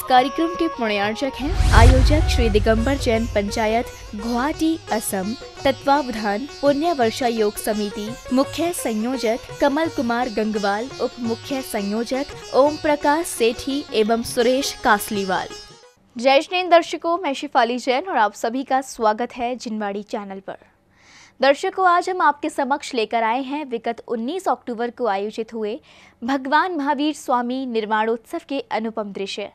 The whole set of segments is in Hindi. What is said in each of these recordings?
कार्यक्रम के पुण्यार्चक हैं आयोजक श्री दिगंबर जैन पंचायत गुवाहाटी असम, तत्वावधान पुण्य वर्षा योग समिति, मुख्य संयोजक कमल कुमार गंगवाल, उप मुख्य संयोजक ओम प्रकाश सेठी एवं सुरेश कासलीवाल। जय श्री दर्शकों, मैं शिफाली जैन और आप सभी का स्वागत है जिनवाड़ी चैनल पर। दर्शकों, आज हम आपके समक्ष लेकर आए हैं विगत 19 अक्टूबर को आयोजित हुए भगवान महावीर स्वामी निर्वाणोत्सव के अनुपम दृश्य।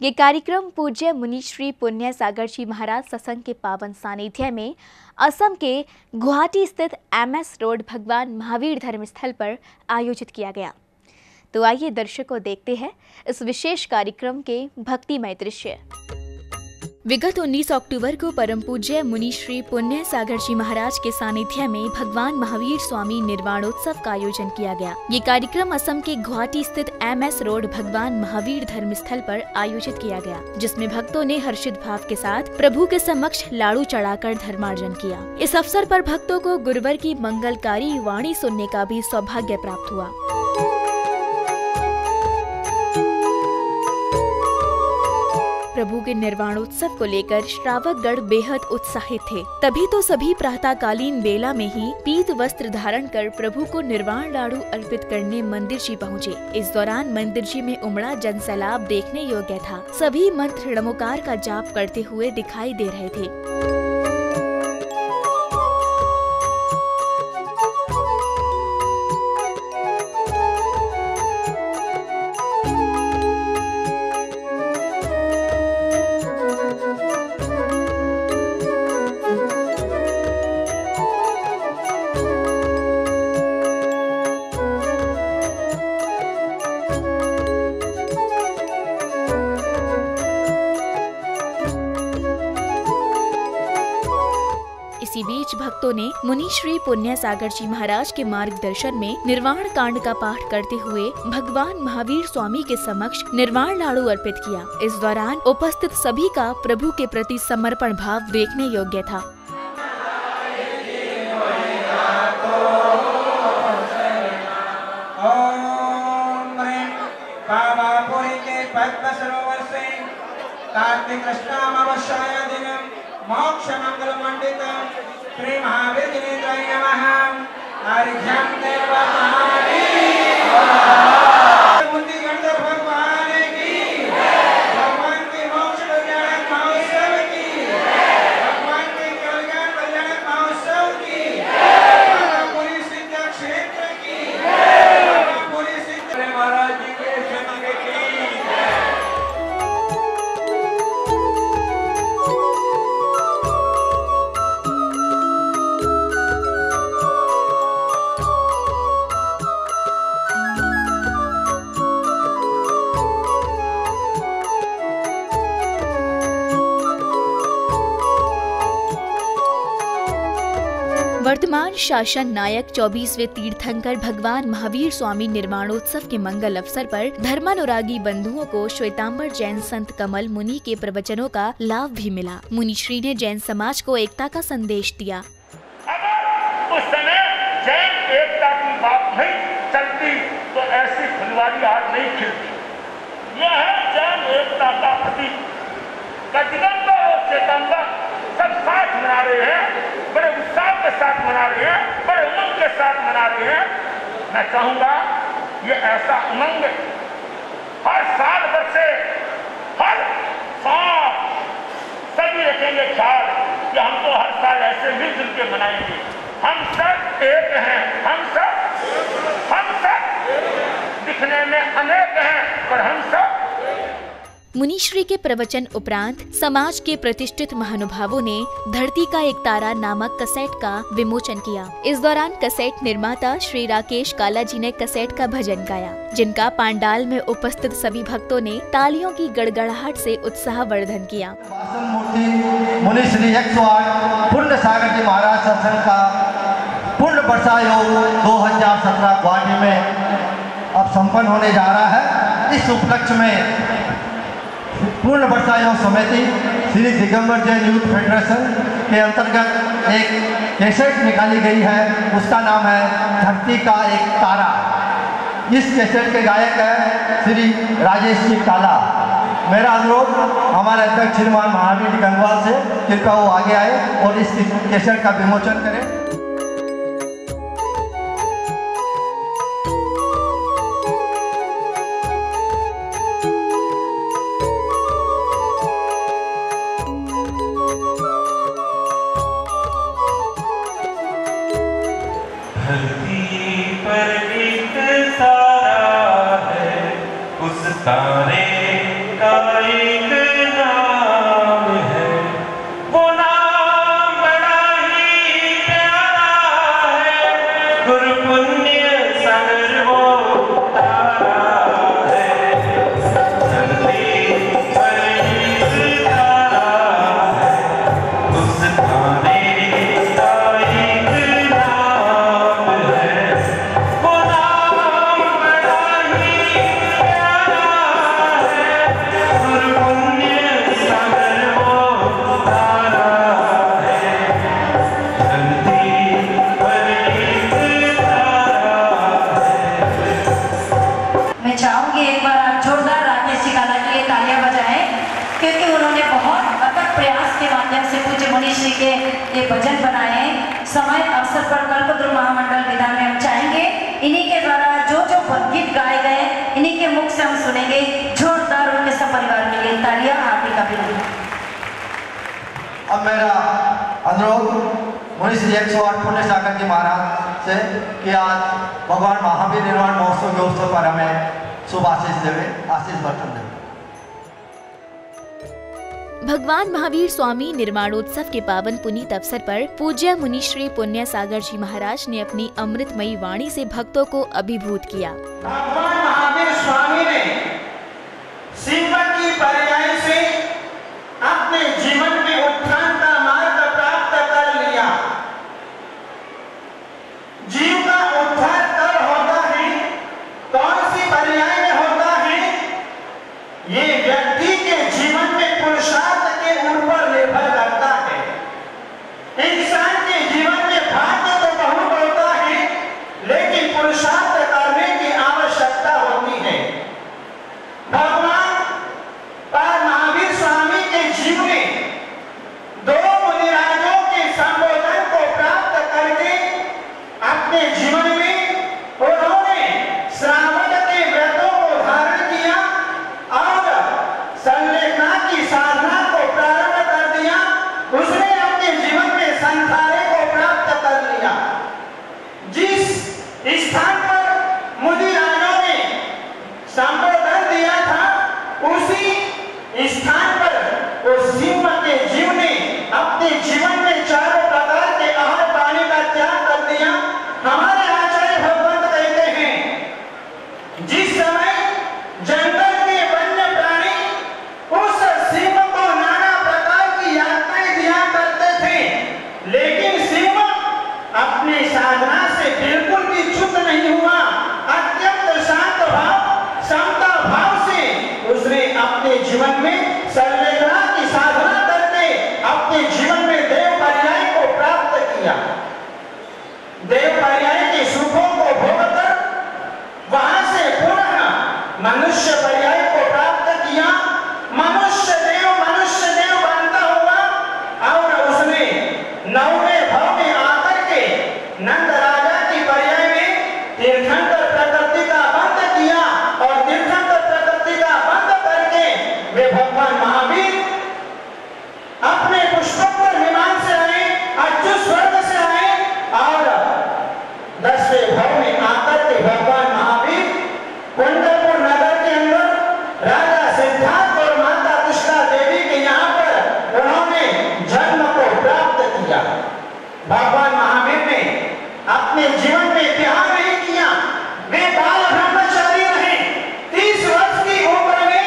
ये कार्यक्रम पूज्य मुनि श्री पुण्य सागर जी महाराज सत्संग के पावन सानिध्य में असम के गुवाहाटी स्थित MS रोड भगवान महावीर धर्मस्थल पर आयोजित किया गया। तो आइए दर्शकों देखते हैं इस विशेष कार्यक्रम के भक्तिमय दृश्य। विगत 19 अक्टूबर को परम पूज्य मुनि श्री पुण्य सागर जी महाराज के सानिध्य में भगवान महावीर स्वामी निर्वाणोत्सव का आयोजन किया गया। ये कार्यक्रम असम के गुवाहाटी स्थित MS रोड भगवान महावीर धर्मस्थल पर आयोजित किया गया, जिसमें भक्तों ने हर्षित भाव के साथ प्रभु के समक्ष लाड़ू चढ़ाकर धर्मार्जन किया। इस अवसर पर भक्तों को गुरुवर की मंगलकारी वाणी सुनने का भी सौभाग्य प्राप्त हुआ। प्रभु के निर्वाणोत्सव को लेकर श्रावकगण बेहद उत्साहित थे। तभी तो सभी प्रातःकालीन बेला में ही पीत वस्त्र धारण कर प्रभु को निर्वाण लाड़ू अर्पित करने मंदिर जी पहुँचे। इस दौरान मंदिर जी में उमड़ा जनसैलाब देखने योग्य था। सभी मंत्र नमोकार का जाप करते हुए दिखाई दे रहे थे। इसी बीच भक्तों ने मुनि श्री पुण्य सागर जी महाराज के मार्गदर्शन में निर्वाण कांड का पाठ करते हुए भगवान महावीर स्वामी के समक्ष निर्वाण लाड़ू अर्पित किया। इस दौरान उपस्थित सभी का प्रभु के प्रति समर्पण भाव देखने योग्य था। मोक्ष मंगल मंडित श्री महावीर जिनेन्द्राय नमः। अर्घ्यं देवतानि मुक्ति गंधर्व भगवान की, भगवान के मोक्ष कल्याण महोत्सव की, भगवान के कल्याण महोत्सव की, पूरी सिद्ध क्षेत्र की, पूरी सिद्ध महाराज जी के जन्म की। वर्तमान शासन नायक 24वें तीर्थंकर भगवान महावीर स्वामी निर्वाणोत्सव के मंगल अवसर पर धर्मानुरागी बंधुओं को श्वेतांबर जैन संत कमल मुनि के प्रवचनों का लाभ भी मिला। मुनि श्री ने जैन समाज को एकता का संदेश दिया। अगर उस समय जैन एकता की बात नहीं चलती तो ऐसी फुलवारी आज नहीं खिलती। यह है जैन एकता का प्रतीक। दिगंबर और श्वेतांबर सब साथ मना रहे हैं, बड़े उत्साह के साथ मना रहे हैं, बड़े उमंग के साथ मना रहे हैं। मैं चाहूंगा ये ऐसा उमंग हर साल बरसे, हर साल सभी रखेंगे ख्याल कि हम तो हर साल ऐसे मिलजुल के मनाएंगे। हम सब एक हैं, हम सब दिखने में अनेक हैं, पर हम सब। मुनि श्री के प्रवचन उपरांत समाज के प्रतिष्ठित महानुभावों ने धरती का एक तारा नामक कैसेट का विमोचन किया। इस दौरान कैसेट निर्माता श्री राकेश काला जी ने कैसेट का भजन गाया, जिनका पांडाल में उपस्थित सभी भक्तों ने तालियों की गड़गड़ाहट से उत्साहवर्धन किया। मुनि श्री 108 पुण्य सागर जी महाराज सत्संग का पूर्ण वर्षा योग 2017 गुवाहाटी में अब संपन्न होने जा रहा है। इस उपलक्ष्य में पूर्ण वर्षा योग समिति श्री दिगंबर जैन यूथ फेडरेशन के अंतर्गत एक कैसेट निकाली गई है, उसका नाम है धरती का एक तारा। इस कैसेट के गायक है श्री राजेश जी काला। मेरा अनुरोध हमारे अध्यक्ष श्रीमान महावीर गंगवाल से कृपया वो आगे आए और इस कैसेट का विमोचन करें। तारे का एक नाम है, वो नाम बड़ा ही प्यारा है, गुरु पुण्य सागर वो तारा है, धरती पर एक तारा है, उस तारे का एक नाम है, वो नाम बड़ा ही के ये भजन बनाए। समय अवसर पर कल्पद्रुम महामंडल विधान में हम चाहेंगे इन्हीं के द्वारा जो जो गीत गाए गए इन्हीं के मुख से हम सुनेंगे। जोरदार उनके सब परिवार के लिए तालियां हाथी का बिल्कुल। अब मेरा अनुरोध मुनि श्री 108 पुण्य सागर जी महाराज से कि आज भगवान महावीर निर्वाण महोत्सव के अवसर पर हमें शुभ आशीष देवे, आशीष बर्तन देवे। भगवान महावीर स्वामी निर्माणोत्सव के पावन पुनीत अवसर पर पूज्य मुनि श्री पुण्य सागर जी महाराज ने अपनी अमृतमयी वाणी से भक्तों को अभिभूत किया। भगवान महावीर स्वामी ने श्रीमत की पर्याय से अपने जीवन में उत्थान का मार्ग प्राप्त कर लिया। जीव का उद्धार तब होता है, कौन सी पर्याय में होता है? ये व्यक्ति के जीवन में पुरुषार्थ के ऊपर निर्भर करता है। इंसान के जीवन में भाग्य तो बहुत होता है, लेकिन पुरुषार्थ करने की आवश्यकता होती है। भगवान महावीर स्वामी के जीवन में दो मुनिराजों के संबोधन को प्राप्त करके अपने जीवन में उन्होंने श्रावण के व्रतों को धारण किया और संलेखना की साधना को प्रारंभ कर दिया। उसने अपने जीवन में संसारे को प्राप्त कर लिया। जिस स्थान पर मुनिराजों ने संबोधन दिया था, उसी स्थान पर उस सिंह के जीव ने अपने जीवन में चारों प्रकार के आहार पानी का त्याग कर दिया। हमारे आचार्य भगवंत कहते हैं, जिस समय जंगल के वन्य प्राणी उस सिंह को नाना प्रकार की यातनाएं दिया करते थे, लेकिन सिंह अपनी साधना से बिल्कुल भी च्युत नहीं हुआ। अत्यंत शांत भाव, समता भाव से उसने अपने जीवन में संलेखना की साधना करके अपने जीवन में देव पर्याय को प्राप्त किया। देव पर्याय के सुखों को भोगकर वहां से पुनः मनुष्य पर्याय को प्राप्त किया। मनुष्य देव बनता हुआ और उसने 9वें भाव में आकर के नंद राजा की पर्याय में तीर्थंकर प्रकृति का बंध किया और तीर्थंकर प्रकृति का बंध करके वे भगवान महावीर अपने पुष्पोत्तर विमान से आए, अच्युत स्वर्ग से आए और 10वें भाव में आकर के भगवान महावीर कुंडलपुर नगर के अंदर राजा सिद्धार्थ और माता कृष्णा देवी के यहाँ पर उन्होंने जन्म को प्राप्त किया। भगवान महावीर ने अपने जीवन में त्याग नहीं किया। वे बाल ब्रह्मचारी रहे। 30 वर्ष की उम्र में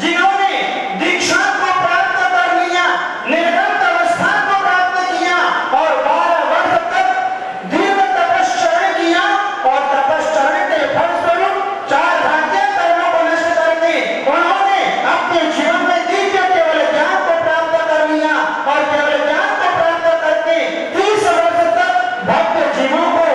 जिन्होंने दीक्षा को प्राप्त कर लिया, निर्गत अवस्था को प्राप्त किया और 12 वर्ष तक दीर्घ तपश्चर्या किया और तपश्चर्या के फलस्वरूप 4 भाग्य कर्मों को नष्ट करके उन्होंने अपने जीवन में दिव्य केवल ज्ञान को प्राप्त कर लिया और केवल ज्ञान को प्राप्त करके 30 वर्ष तक भक्त जीवों को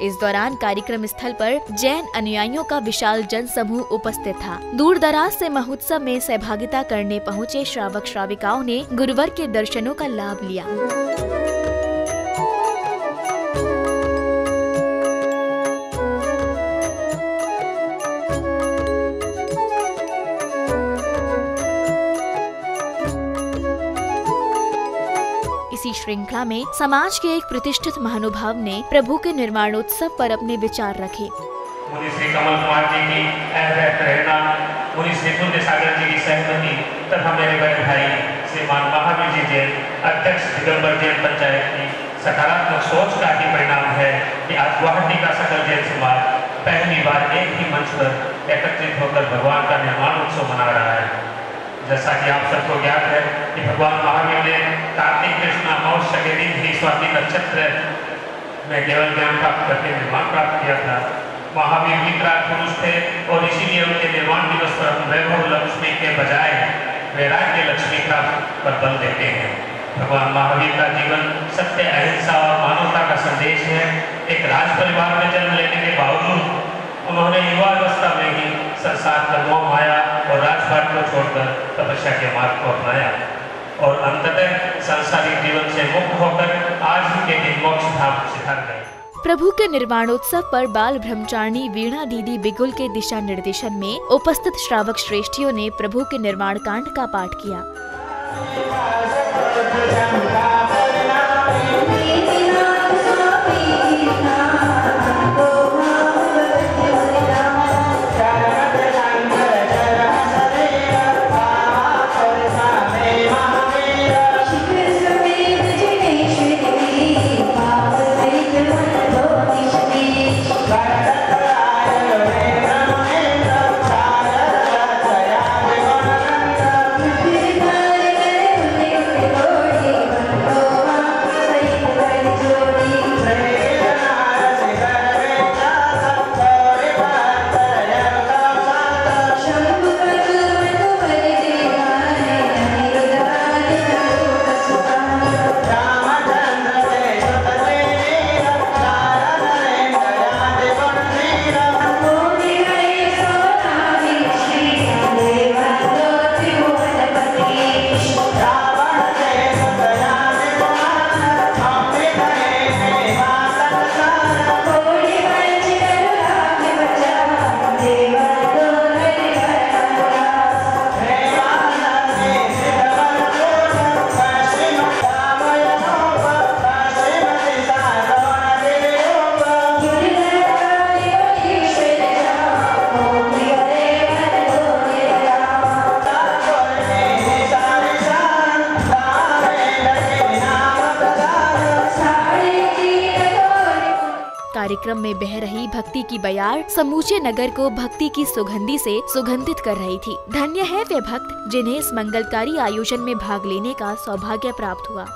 इस दौरान कार्यक्रम स्थल पर जैन अनुयायियों का विशाल जन समूह उपस्थित था। दूर दराज से महोत्सव में सहभागिता करने पहुँचे श्रावक श्राविकाओं ने गुरुवर के दर्शनों का लाभ लिया। इसी श्रृंखला में समाज के एक प्रतिष्ठित महानुभाव ने प्रभु के निर्माणोत्सव पर अपने विचार रखे। मुनि श्री कमल कुमार जी की प्रेरणा, मुनि श्री पुण्य सागर जी की सहमति तथा मेरे बड़े भाई श्रीमान महावीर जी जैन अध्यक्ष दिगंबर जैन पंचायत की सकारात्मक सोच का ही परिणाम है कि आज गुवाहाटी का सकल जैन समाज पहली बार एक ही मंच पर एकत्रित होकर भगवान का निर्माण उत्सव मना रहा है। जैसा कि आप सबको ज्ञात है कि भगवान महावीर ने कार्तिक कृष्ण अमावस्या के दिन ही स्वाति नक्षत्र में केवल ज्ञान प्राप्त करके निर्माण प्राप्त किया था। महावीर विकराल पुरुष थे और इसीलिए उनके निर्माण दिवस पर हम वैभव लक्ष्मी के बजाय वैराग्य लक्ष्मी का पर बल देते हैं। भगवान महावीर का जीवन सत्य, अहिंसा और मानवता का संदेश है। एक राज परिवार में जन्म लेने के बावजूद उन्होंने युवावस्था में ही संसार का मोह माया और राजपाट को छोड़कर तपस्या के मार्ग को अपनाया और अंततः सांसारिक जीवन से मुक्त होकर आज के दिन मोक्ष धाम सिधार गए। प्रभु के निर्माणोत्सव पर बाल ब्रह्मचारिणी वीणा दीदी बिगुल के दिशा निर्देशन में उपस्थित श्रावक श्रेष्ठियों ने प्रभु के निर्माण कांड का पाठ किया। कार्यक्रम में बह रही भक्ति की बयार समूचे नगर को भक्ति की सुगंधी से सुगंधित कर रही थी। धन्य है वे भक्त जिन्हें इस मंगलकारी आयोजन में भाग लेने का सौभाग्य प्राप्त हुआ।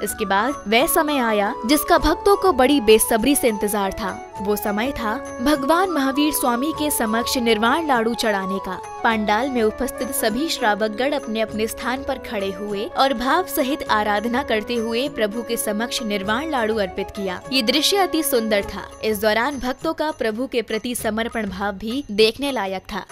इसके बाद वह समय आया जिसका भक्तों को बड़ी बेसब्री से इंतजार था। वो समय था भगवान महावीर स्वामी के समक्ष निर्वाण लाडू चढ़ाने का। पंडाल में उपस्थित सभी श्रावकगण अपने अपने स्थान पर खड़े हुए और भाव सहित आराधना करते हुए प्रभु के समक्ष निर्वाण लाडू अर्पित किया। ये दृश्य अति सुंदर था। इस दौरान भक्तों का प्रभु के प्रति समर्पण भाव भी देखने लायक था।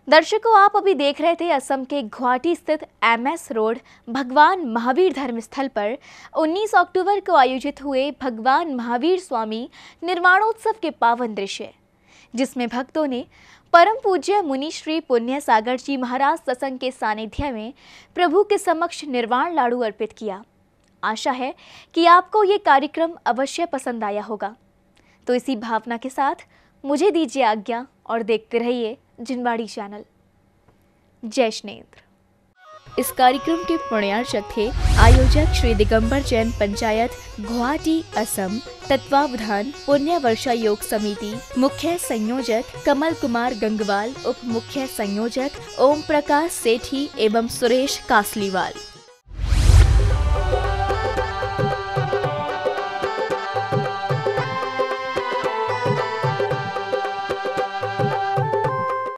दर्शकों, आप अभी देख रहे थे असम के गुवाहाटी स्थित MS रोड भगवान महावीर धर्म स्थल पर 19 अक्टूबर को आयोजित हुए भगवान महावीर स्वामी निर्वाणोत्सव के पावन दृश्य, जिसमें भक्तों ने परम पूज्य मुनि श्री पुण्य सागर जी महाराज सत्संग के सानिध्य में प्रभु के समक्ष निर्वाण लाडू अर्पित किया। आशा है कि आपको ये कार्यक्रम अवश्य पसंद आया होगा। तो इसी भावना के साथ मुझे दीजिए आज्ञा और देखते रहिए जिनवाड़ी चैनल। जय श्नेत्र। इस कार्यक्रम के पुण्यार्चक थे आयोजक श्री दिगंबर जैन पंचायत गुवाहाटी असम, तत्वावधान पुण्य वर्षा योग समिति, मुख्य संयोजक कमल कुमार गंगवाल, उप मुख्य संयोजक ओम प्रकाश सेठी एवं सुरेश कासलीवाल।